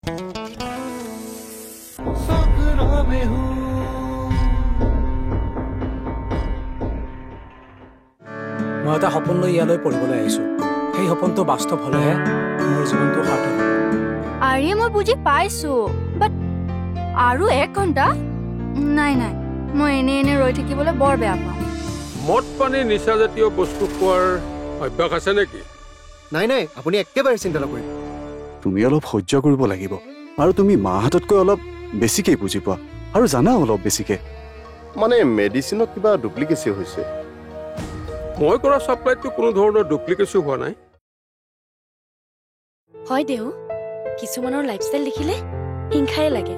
মই এটা সপোন লৈ ইয়ালৈ পঢ়িবলৈ আহিছোঁ। সেই সপোনটো বাস্তৱ হ'লেহে মোৰ জীৱনটো সাৰ্থক হ'ব। আৰে মই বুজি পাইছো, বাট আৰু 1 ঘণ্টা? নাই নাই, মই এনে ৰৈ থাকিবলৈ বৰ বেয়া পাওঁ। মদ পানী নিচাজাতীয় বস্তু খোৱাৰ অভ্যাস আছে নেকি? নাই নাই, আপুনি একেবাৰে চিন্তা নকৰিব। তুমি অলপ সহ্য কৰিব লাগিব, আৰু তুমি মাহঁততকৈ অলপ বেছিকৈ বুজি পোৱা আৰু জানা অলপ বেছিকে। মানে মেডিচিনত কিবা ডুপ্লিকেচি হৈছে। মই কৰা ছাপ্লাইটো কোনো ধৰণৰ ডুপ্লিকেচি হোৱা নাই। হয় দেও, কিছুমানৰ লাইফষ্টাইল দেখিলে হিংসাই লাগে।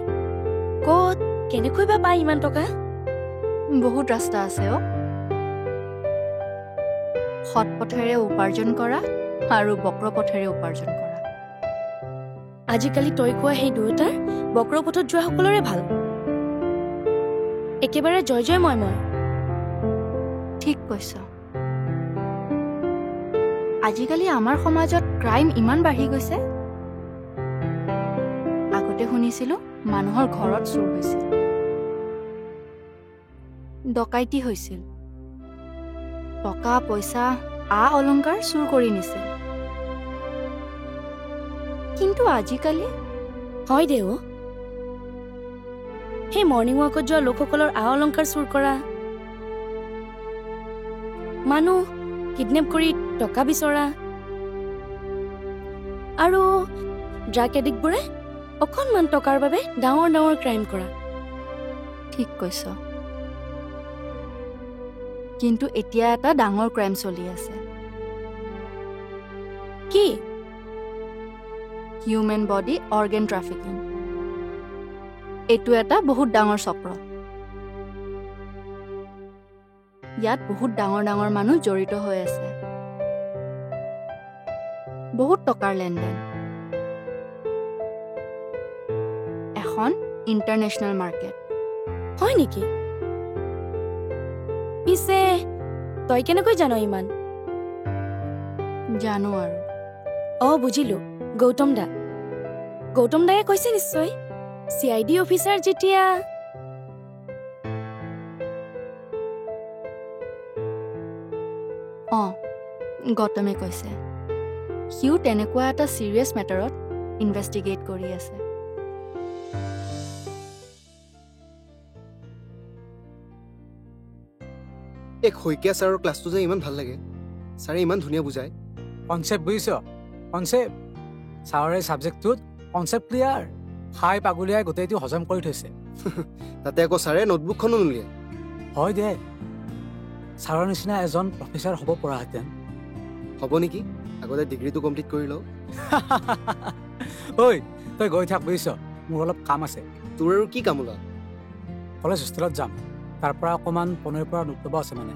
ক'ত কেনেকৈ বা পায় ইমান টকা? বহুত ৰাস্তা আছে অ'। সৎ পথেৰে উপাৰ্জন কৰা আৰু বক্ৰ পথেৰে উপাৰ্জন কৰা। আজিকালি তই কোৱা সেই দুয়োটাৰ বক্ৰ পথত যোৱা সকলৰে ভাল। একেবাৰে জয় জয় মই। ঠিক কৈছ। আজিকালি আমাৰ সমাজত ক্ৰাইম ইমান বাঢ়ি গৈছে। আগতে শুনিছিলো মানুহৰ ঘৰত চুৰ হৈছিল, ডকাইতি হৈছিল, টকা পইচা অলংকাৰ চুৰ কৰি নিছিল। কিন্তু আজিকালি হয় দেও, সেই মৰ্ণিং ৱাকত যোৱা লোকসকলৰ অলংকাৰ চুৰ কৰা, মানুহ কিডনেপ কৰি টকা বিচৰা, আৰু ড্ৰাগ এডিক্টবোৰে অকণমান টকাৰ বাবে ডাঙৰ ডাঙৰ ক্ৰাইম কৰা। ঠিক কৈছ। কিন্তু এতিয়া এটা ডাঙৰ ক্ৰাইম চলি আছে। কি? Human body organ trafficking. এইটো এটা বহুত ডাঙৰ চক্ৰ। ইয়াত বহুত ডাঙৰ ডাঙৰ মানুহ জড়িত হৈ আছে। বহুত টকাৰ লেনদেন। এখন ইণ্টাৰনেশ্যনেল মাৰ্কেট। হয় নেকি? পিছে তই কেনেকৈ জান ইমান? জানো আৰু। বুজিলো, গৌতম দায়ে কৈছে নিশ্চয়। CID অফিচাৰ যেতিয়া। গৌতমে কৈছে। সিও তেনেকুৱা এটা চিৰিয়াছ মেটাৰত ইনভেষ্টিগেট কৰি আছে। এই শইকীয়া ছাৰৰ ক্লাছটো যে ইমান ভাল লাগে। ছাৰে ইমান ধুনীয়া বুজায়। কনচেপ্ট বুজিছ? কনচেপ্ট ছাৰে ছাবজেক্টটোত কনচেপ্ট ক্লিয়াৰ। খাই পাগুলিয়াই গোটেইটো হজম কৰি থৈছে। তাতে আকৌ ছাৰে নোটবুকখনো নুলিয়ায়। হয় দে, ছাৰৰ নিচিনা এজন প্ৰফেচাৰ হ'ব পৰাহেঁতেন। হ'ব নেকি? আগতে ডিগ্ৰীটো কমপ্লিট কৰি লওঁ। ঐ, তই গৈ থাক বুজিছ, মোৰ অলপ কাম আছে। তোৰ আৰু কি কাম ওলাল? কলেজ হোষ্টেলত যাম, তাৰ পৰা অকণমান পনীৰ পৰা নোট ল'ব আছে মানে।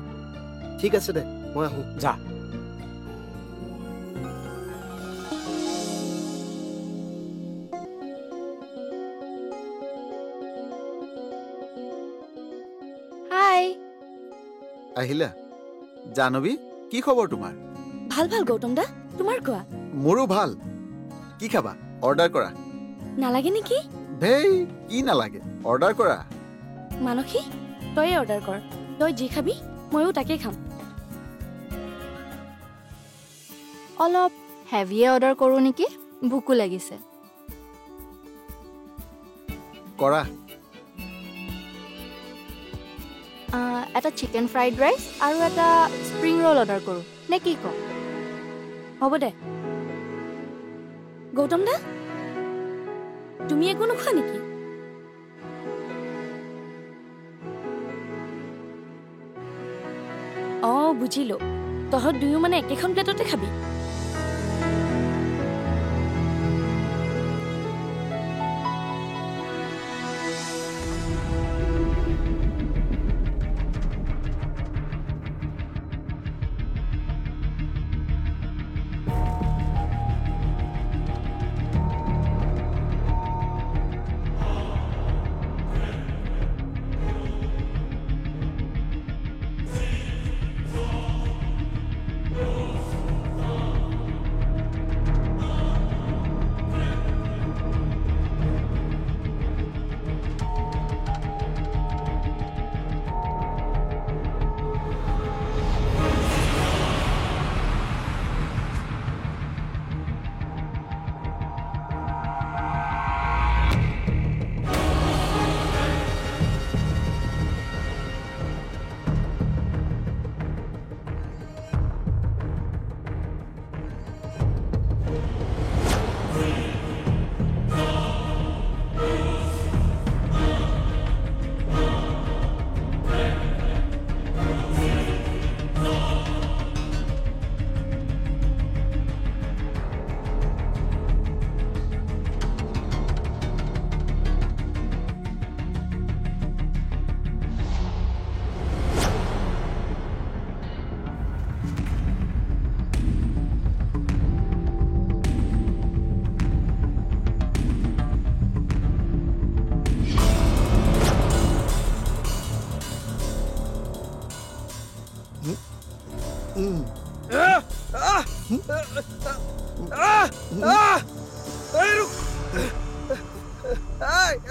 ঠিক আছে দে, মই আহোঁ। যা। হাই। আহিলা? জাহ্নৱী, কি খবৰ তোমাৰ? ভাল ভাল গৌতম দা, তোমাৰ কোৱা? মোৰো ভাল। কি খাবা? অৰ্ডাৰ কৰা। নালাগে নেকি? ধেই, কি নালাগে, অৰ্ডাৰ কৰা। মানসী, তয়ে অৰ্ডাৰ কৰ। তই যি খাবি ময়ো তাকে খাম। অলপ হেভিয়ে অৰ্ডাৰ কৰোঁ নেকি? ভোকো লাগিছে। কৰা। এটা চিকেন ফ্ৰাইড ৰাইচ আৰু এটা স্প্ৰিং ৰোল অৰ্ডাৰ কৰোঁ নে কি কওঁ? হ'ব দে। গৌতম দা, তুমি একো নোখোৱা নেকি? বুজিলো, তহঁত দুয়ো মানে একেখন প্লেটতে খাবি।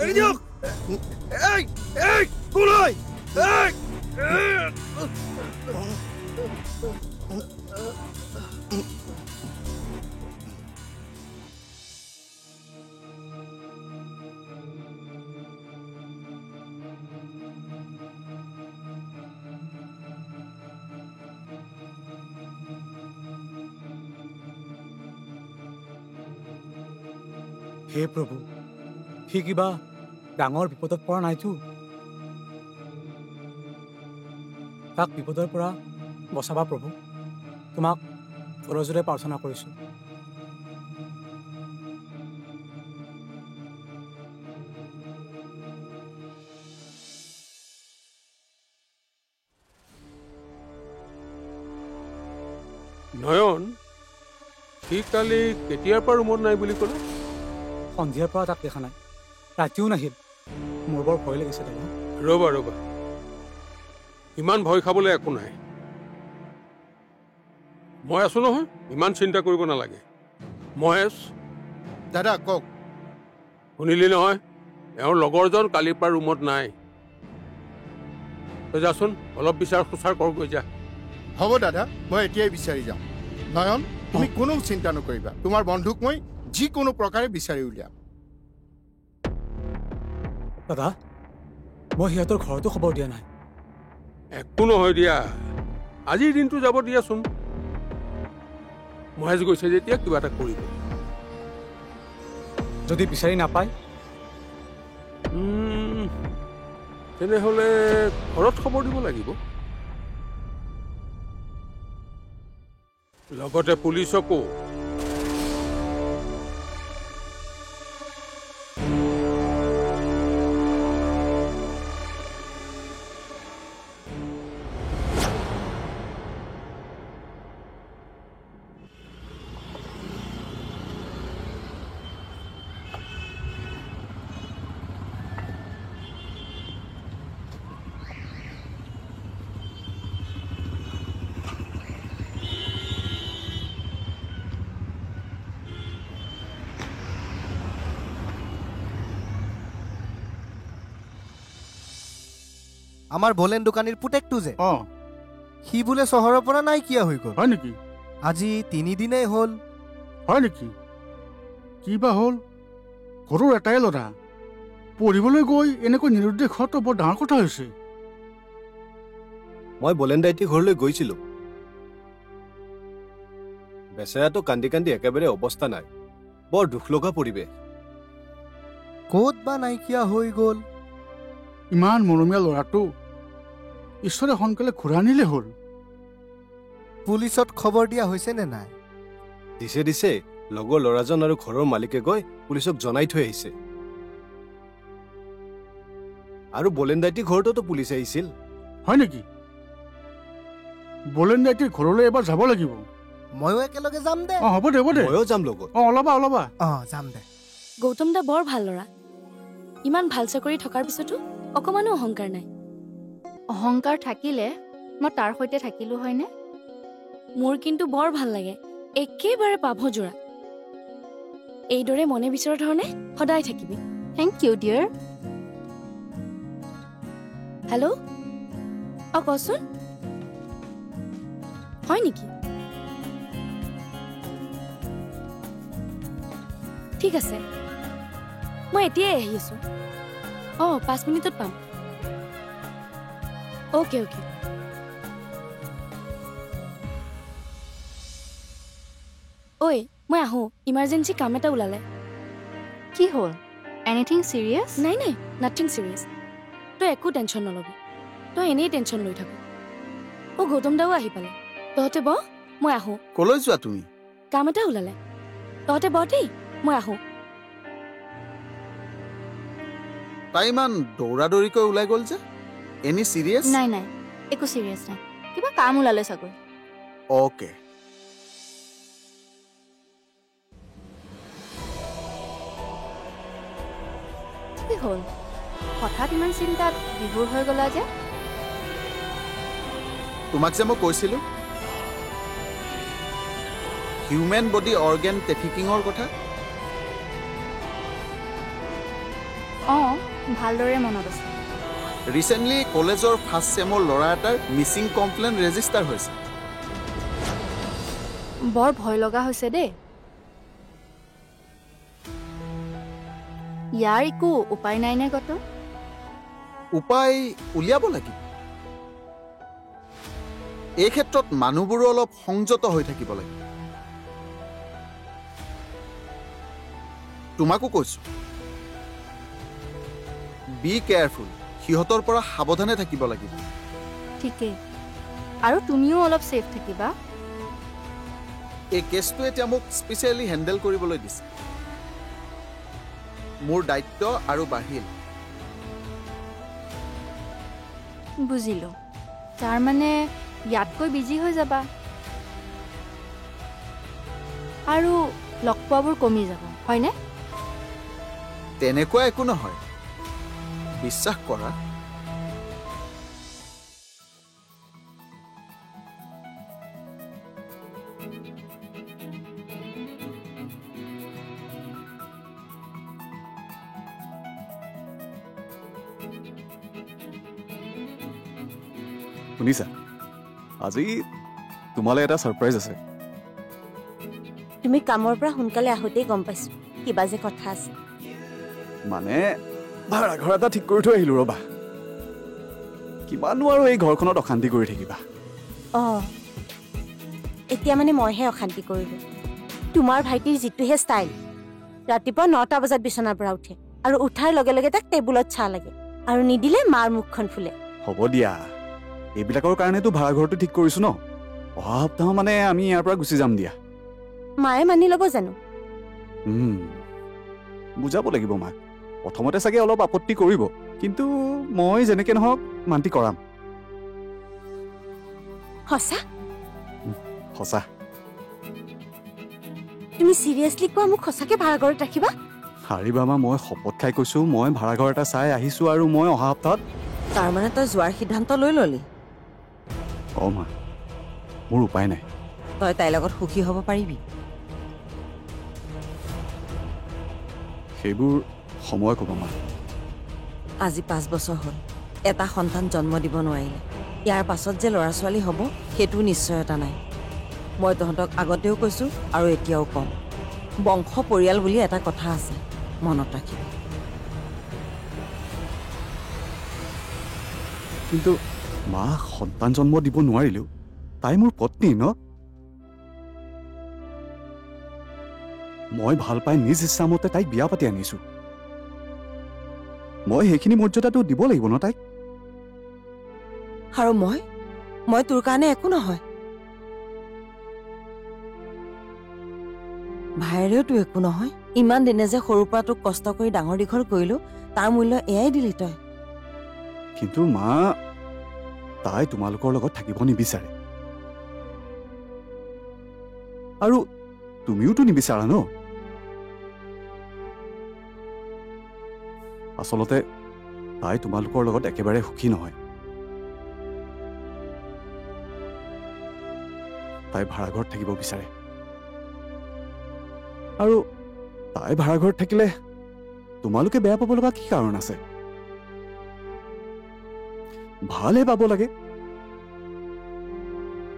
এৰি দিয়ক এই এই কোন হয় এই হে প্ৰভু সি কিবা ডাঙৰ বিপদত পৰা নাইতো তাক বিপদৰ পৰা বচাবা প্ৰভু তোমাক ফৰজোৰে প্ৰাৰ্থনা কৰিছোঁ নয়ন সি কালি কেতিয়াৰ পৰা ৰুমত নাই বুলি ক'লে সন্ধিয়াৰ পৰা তাক দেখা নাই ৰাতিও নাহিল মোৰ বৰ ভয় লাগিছে দাদা ৰ'বা ৰ'বা ইমান ভয় খাবলৈ একো নাই মই আছো নহয় ইমান চিন্তা কৰিব নালাগে মহেশ দাদা কওক শুনিলি নহয় এওঁৰ লগৰজন কালিৰ পৰা ৰুমত নাই তই যাচোন অলপ বিচাৰ খোচাৰ কৰগৈ যা হ'ব দাদা মই এতিয়াই বিচাৰি যাম নয়ন তুমি কোনো চিন্তা নকৰিবা তোমাৰ বন্ধুক মই যিকোনো প্ৰকাৰে বিচাৰি উলিয়াম দাদা মই সিহঁতৰ ঘৰতো খবৰ দিয়া নাই একো নহয় দিয়া আজিৰ দিনটো যাব দিয়াচোন মহেশ গৈছে যেতিয়া কিবা এটা কৰিব যদি বিচাৰি নাপায় তেনেহ'লে ঘৰত খবৰ দিব লাগিব লগতে পুলিচকো আমাৰ বলেন দোকানীৰ পুতেকটো যে অঁ সি বোলে চহৰৰ পৰা নাইকিয়া হৈ গ'ল হয় নেকি আজি 3 দিনেই হ'ল হয় নেকি কি বা হ'ল ঘৰৰ এটাই ল'ৰা পঢ়িবলৈ গৈ এনেকৈ নিৰুদ্দেশ হোৱাটো বৰ ডাঙৰ কথা হৈছে মই বলেন দাইটি ঘৰলৈ গৈছিলোঁ বেচেৰাটো কান্দি কান্দি একেবাৰে অৱস্থা নাই বৰ দুখ লগা পৰিৱেশ ক'ত বা নাইকিয়া হৈ গ'ল ইমান মৰমীয়া ল'ৰাটো ঈশ্বৰে সোনকালে ঘূৰাই আনিলে হ'ল পুলিচত খবৰ দিয়া হৈছে নে নাই দিছে লগৰ ল'ৰাজন আৰু ঘৰৰ মালিকে গৈ পুলিচক জনাই থৈ আহিছে আৰু বলেন দাইটি ঘৰটোতো পুলিচ আহিছিল হয় নেকি বলেন দাইটিৰ ঘৰলৈ এবাৰ যাব লাগিব ময়ো একেলগে যাম দে হ'ব দে ময়ো যাম লগত ওলাবা যাম দে গৌতম দা বৰ ভাল ল'ৰা ইমান ভাল চাকৰি থকাৰ পিছতো অকমানো অহংকাৰ নাই অহংকাৰ থাকিলে মই তাৰ সৈতে থাকিলো হয়নে মোৰ কিন্তু বৰ ভাল লাগে একেবাৰে পাভযোৰা এইদৰে মনে বিচৰা ধৰণে সদায় থাকিবি থেংক ইউ ডিয়াৰ হেল্ল' কচোন হয় নেকি ঠিক আছে মই এতিয়াই আহি আছো 5 মিনিটত পাম অ'কে ঐ মই আহো ইমাৰ্জেঞ্চি কাম এটা ওলালে কি হ'ল এনিথিং চিৰিয়াছ নাই নাথিং চিৰিয়াছ তই একো টেনশ্যন নলবি তই এনেই টেনশ্যন লৈ থাক গৌতম দাও আহি পালে তহঁতে ব মই আহো কলৈ যোৱা তুমি কাম এটা ওলালে তহঁতে ব দেই মই আহো তাই ইমান দৌৰা দৌৰিকৈ ওলাই গ'ল যে এনি চিৰিয়াছ নাই একো চিৰিয়াছ নাই কিবা কাম ওলালে চাগৈ অ'কে কি হ'ল হঠাৎ ইমান চিন্তাত বিভোৰ হৈ গলা যে তোমাক যে মই কৈছিলোঁ হিউমেন বডি অৰ্গেন ট্ৰেফিকিঙৰ কথা অঁ ভালদৰে মনত আছে। ৰিচেণ্টলি কলেজৰ ফাৰ্ষ্ট ছেমৰ ল'ৰা এটাৰ মিছিং কমপ্লেইন ৰেজিষ্টাৰ হৈছে। বৰ ভয় লগা হৈছে দেই। ইয়াৰ একো উপায় নাই নে গত? উপায় উলিয়াব লাগিব। এই ক্ষেত্ৰত মানুহবোৰো অলপ সংযত হৈ থাকিব লাগিব। তোমাকো কৈছো, বি কেয়াৰফুল, সিহঁতৰ পৰা সাৱধানে থাকিব লাগিব। ঠিকেই, আৰু তুমিও অলপ ছেফ থাকিবা। এই কেছটো এতিয়া মোক স্পেচিয়েলি হেণ্ডেল কৰিবলৈ দিছে। মোৰ দায়িত্ব আৰু বাঢ়িল। বুজিলোঁ, তাৰমানে ইয়াতকৈ বিজি হৈ যাবা আৰু লগ পোৱাবোৰ কমি যাব, হয়নে? তেনেকুৱা একো নহয়, বিশ্বাস কৰা। শুনিছা, আজি তোমালৈ এটা ছাৰপ্ৰাইজ আছে। তুমি কামৰ পৰা সোনকালে আহোঁতেই গম পাইছো কিবা যে কথা আছে। মানে ভাড়াঘৰ এটা ঠিক কৰি থৈ আহিলোঁ ৰ'বা। কিমানো আৰু এই ঘৰখনত অশান্তি কৰি থাকিবা। অঁ, এতিয়া মানে মইহে অশান্তি কৰিলোঁ। তোমাৰ ভাইটিৰ যিটোহে ষ্টাইল, ৰাতিপুৱা 9টা বজাত বিচনাৰ পৰা উঠে আৰু উঠাৰ লগে লগে তাক টেবুলত চাহ লাগে, আৰু নিদিলে মাৰ মুখখন ফুলে। হ'ব দিয়া, এইবিলাকৰ কাৰণেতো ভাড়াঘৰটো ঠিক কৰিছো ন। অহা সপ্তাহ মানে আমি ইয়াৰ পৰা গুচি যাম দিয়া। মায়ে মানি ল'ব জানো? বুজাব লাগিব মাক। প্ৰথমতে চাগে অলপ আপত্তি কৰিব, কিন্তু মই যেনেকে নহওক মান্তি কৰাম। সঁচা? সঁচা। তুমি চিৰিয়াছলি কোৱা মোক সঁচাকে ভাড়াঘৰত ৰাখিবা? হাৰিবা মা, মই শপত খাই কৈছো, মই ভাড়াঘৰ এটা চাই আহিছো আৰু মই অহা সপ্তাহত। তাৰমানে তই যোৱাৰ সিদ্ধান্ত লৈ ললি? অঁ মা, মোৰ উপায় নাই। তই তাইৰ লগত সুখী হ'ব পাৰিবি? সেইবোৰ সময় ক'ব মা। আজি 5 বছৰ হ'ল এটা সন্তান জন্ম দিব নোৱাৰিলে। ইয়াৰ পাছত যে ল'ৰা ছোৱালী হ'ব সেইটো নিশ্চয়তা নাই। মই তহঁতক আগতেও কৈছোঁ আৰু এতিয়াও কম, বংশ পৰিয়াল বুলি এটা কথা আছে, মনত ৰাখিবি। কিন্তু মা, সন্তান জন্ম দিব নোৱাৰিলেও তাই মোৰ পত্নী ন। মই ভাল পাই নিজ ইচ্ছামতে তাইক বিয়া পাতি আনিছো। মই সেইখিনি মৰ্যাদাটো দিব লাগিব ন তাইক। আৰু মই তোৰ কাৰণে একো নহয়। ভাইৰেওতো একো নহয়। ইমান দিনে যে সৰুৰ পৰা তোক কষ্ট কৰি ডাঙৰ দীঘল কৰিলো, তাৰ মূল্য এয়াই দিলি তই। কিন্তু মা, তাই তোমালোকৰ লগত থাকিব নিবিচাৰে, আৰু তুমিওতো নিবিচাৰা ন। আচলতে তাই তোমালোকৰ লগত একেবাৰে সুখী নহয়। তাই ভাড়াঘৰত থাকিব বিচাৰে, আৰু তাই ভাড়াঘৰত থাকিলে তোমালোকে বেয়া পাব লগা কি কাৰণ আছে? ভালহে পাব লাগে।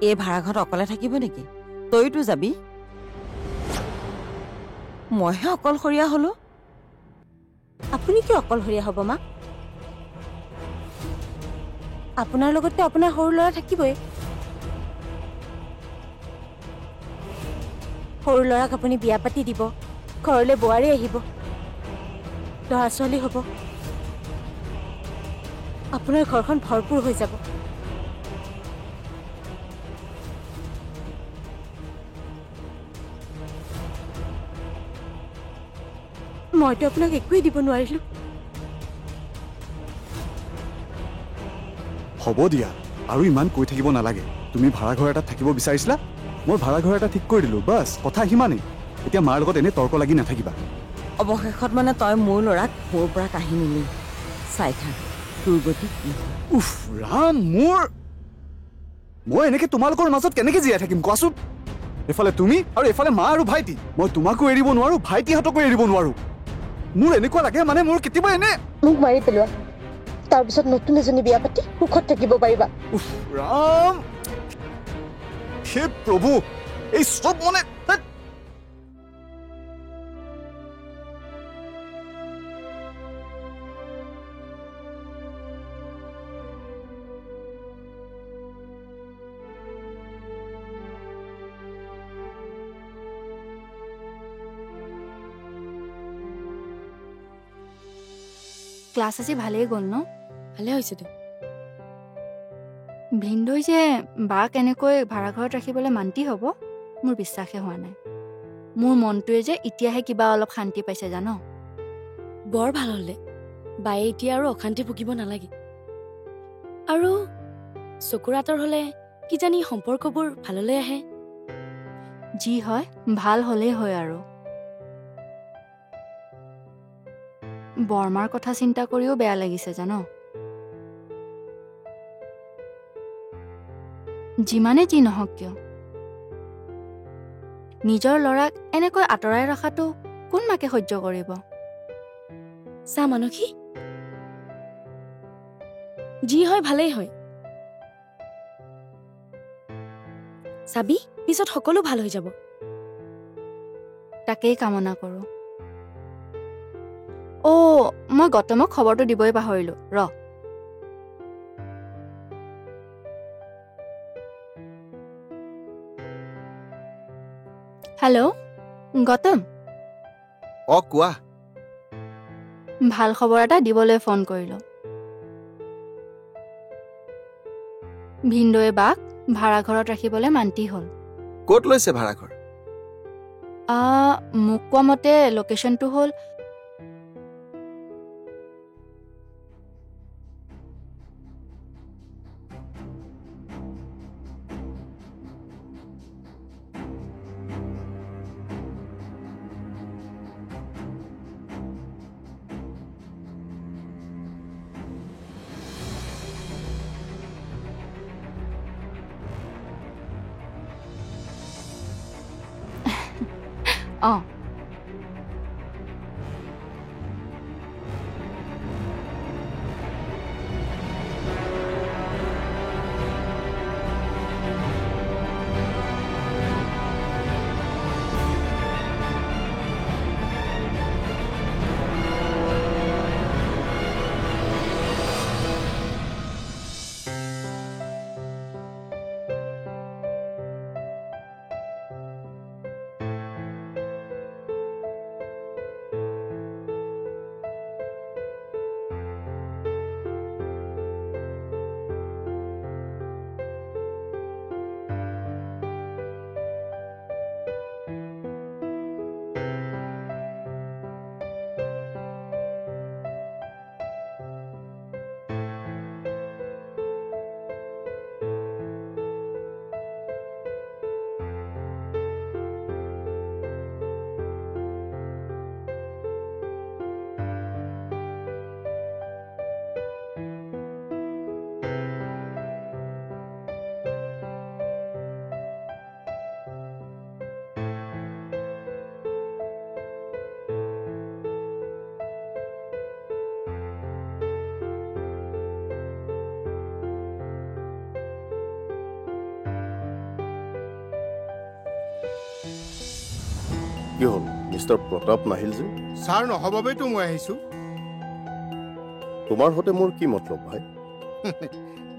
এই ভাড়াঘৰত অকলে থাকিব নেকি? তইতো যাবি, মইহে অকলশৰীয়া হলো। আপুনি কি অকলশৰীয়া হ'ব মা? আপোনাৰ লগতে আপোনাৰ সৰু ল'ৰা থাকিবই। সৰু ল'ৰাক আপুনি বিয়া পাতি দিব, ঘৰলৈ বোৱাৰী আহিব, ল'ৰা ছোৱালী হ'ব, আপোনাৰ ঘৰখন ভৰপূৰ হৈ যাব। মইতো আপোনাক একোৱেই দিব নোৱাৰিলো। হ'ব দিয়া, আৰু ইমান কৈ থাকিব নালাগে। তুমি ভাড়াঘৰ এটাত থাকিব বিচাৰিছিলা, মই ভাড়াঘৰ এটা ঠিক কৰি দিলো, বাছ কথা সিমানেই। এতিয়া মাৰ লগত এনে তৰ্ক লাগি নাথাকিবা। অৱশেষত মানে তই মোৰ ল'ৰাক মোৰ পৰা কাঢ়ি নিলি। চাই থাক তোৰ গতি কি। উফ ৰাম, মই এনেকে তোমালোকৰ মাজত কেনেকে জীয়াই থাকিম কোৱাচোন? এফালে তুমি আৰু এফালে মা আৰু ভাইটি। মই তোমাকো এৰিব নোৱাৰো, ভাইটিহঁতকো এৰিব নোৱাৰো। মোৰ এনেকুৱা লাগে মানে মোৰ কেতিয়াবা এনে মোক মাৰি পেলোৱা তাৰপিছত নতুন এজনী বিয়া পাতি সুখত থাকিব পাৰিবা উফ ৰাম হে প্ৰভু এই সব মানে ক্লাছ আজি ভালেই গ'ল ন ভালে হৈছে দে ভিনদৈ যে বাক এনেকৈ ভাড়াঘৰত ৰাখিবলৈ মান্তি হ'ব মোৰ বিশ্বাসে হোৱা নাই মোৰ মনটোৱে যে এতিয়াহে কিবা অলপ শান্তি পাইছে জানো বৰ ভাল হ'লে বায়ে এতিয়া আৰু অশান্তি ভুগিব নালাগে আৰু চকুৰ আঁতৰ হ'লে কিজানি সম্পৰ্কবোৰ ভাললৈ আহে যি হয় ভাল হ'লেই হয় আৰু বৰমাৰ কথা চিন্তা কৰিও বেয়া লাগিছে জানো যিমানে যি নহওক কিয় নিজৰ ল'ৰাক এনেকৈ আঁতৰাই ৰখাটো কোন মাকে সহ্য কৰিব চা মানসী যি হয় ভালেই হয় চাবি পিছত সকলো ভাল হৈ যাব তাকেই কামনা কৰোঁ মই গৌতমক খবৰটো দিবই পাহৰিলোঁ ৰ হেল্ল' গৌতম কোৱা ভাল খবৰ এটা দিবলৈ ফোন কৰিলোঁ ভিনদৈ বাক ভাড়াঘৰত ৰাখিবলৈ মান্তি হ'ল ক'ত লৈছে ভাড়াঘৰ মোক কোৱা মতে লোকেশ্যনটো হ'ল কি হ'ল মিষ্টাৰ প্ৰতাপ নাহিল যে ছাৰ নহ'ব বাবেতো মই আহিছোঁ তোমাৰ সৈতে মোৰ কি মতলব ভাই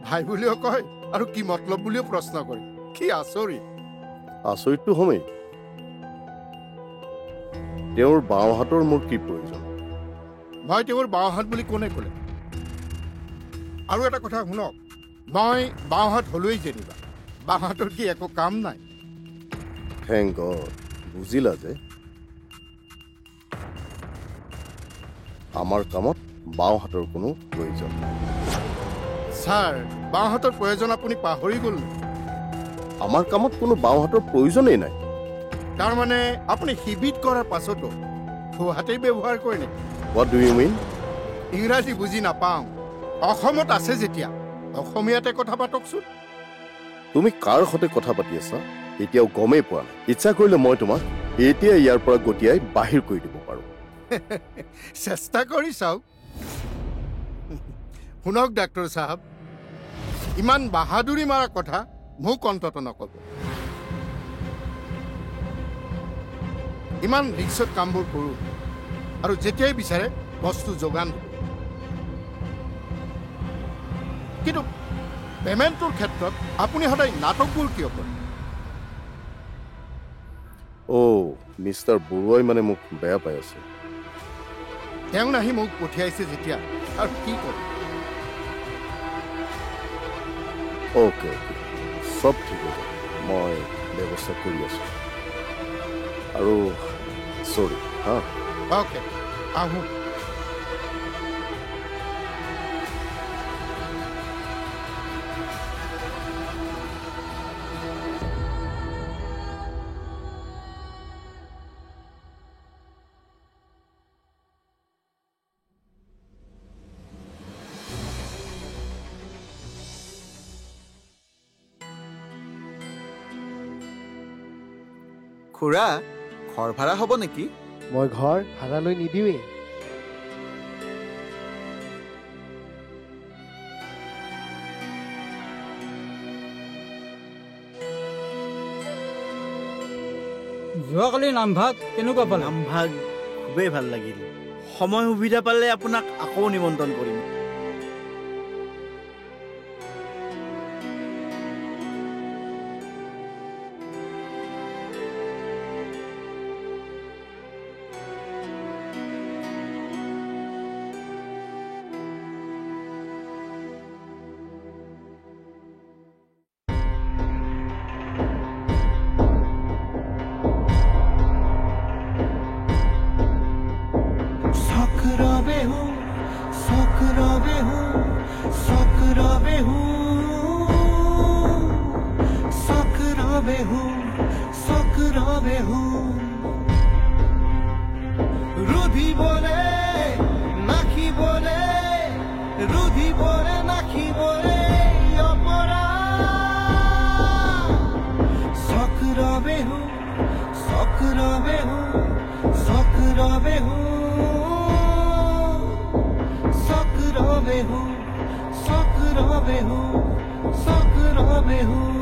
ভাই বুলিও কয় আৰু কি মতলব বুলিও প্ৰশ্ন কৰে কি আচৰিত আচৰিতটো হমেই তেওঁৰ বাওঁ হাতৰ মোৰ কি প্ৰয়োজন মই তেওঁৰ বাওঁ হাত বুলি কোনে ক'লে আৰু এটা কথা শুনক মই বাওঁ হাত হ'লোৱেই যেনিবা বাওঁ হাতৰ কি একো কাম নাই থেংক গড বুজিলা যে আমাৰ কামত বাওঁ হাতৰ কোনো প্ৰয়োজন নাই ছাৰ বাওঁ হাতৰ প্ৰয়োজন আপুনি পাহৰি গ'ল আমাৰ কামত কোনো বাওঁ হাতৰ প্ৰয়োজনেই নাই তাৰমানে আপুনি শিবিত কৰাৰ পাছতো সোঁ হাতেই ব্যৱহাৰ কৰে নেকি হোৱাট ডু ইউ মিন ইংৰাজী বুজি নাপাওঁ অসমত আছে যেতিয়া অসমীয়াতে কথা পাতকচোন তুমি কাৰ সৈতে কথা পাতি আছা এতিয়াও গমেই পোৱা নাই ইচ্ছা কৰিলে মই তোমাক এতিয়া ইয়াৰ পৰা গতিয়াই বাহিৰ কৰি দিব পাৰোঁ চেষ্টা কৰি চাওক শুনক ডাক্তৰ চাহাব ইমান বাহাদুৰি মাৰা কথা মোক অন্তত নকব ইমান ৰিক্সত কামবোৰ কৰোঁ আৰু যেতিয়াই বিচাৰে বস্তু যোগান দিব কিন্তু পেমেণ্টটোৰ ক্ষেত্ৰত আপুনি সদায় নাটকবোৰ কিয় কৰে মিষ্টাৰ বৰুৱাই মানে মোক বেয়া পাই আছে তেওঁ নাহি মোক পঠিয়াইছে যেতিয়া আৰু কি কৰোঁ অ'কে চব ঠিক হ'ব মই ব্যৱস্থা কৰি আছোঁ আৰু চৰি হা অ'কে আহোঁ খুৰা ঘৰ ভাড়া হ'ব নেকি মই ঘৰ ভাড়ালৈ নিদিওঁৱেই যোৱাকালি নামভাগ কেনেকুৱা পালে নামভাগ খুবেই ভাল লাগিল সময় সুবিধা পালে আপোনাক আকৌ নিমন্ত্ৰণ কৰিম Sakura behu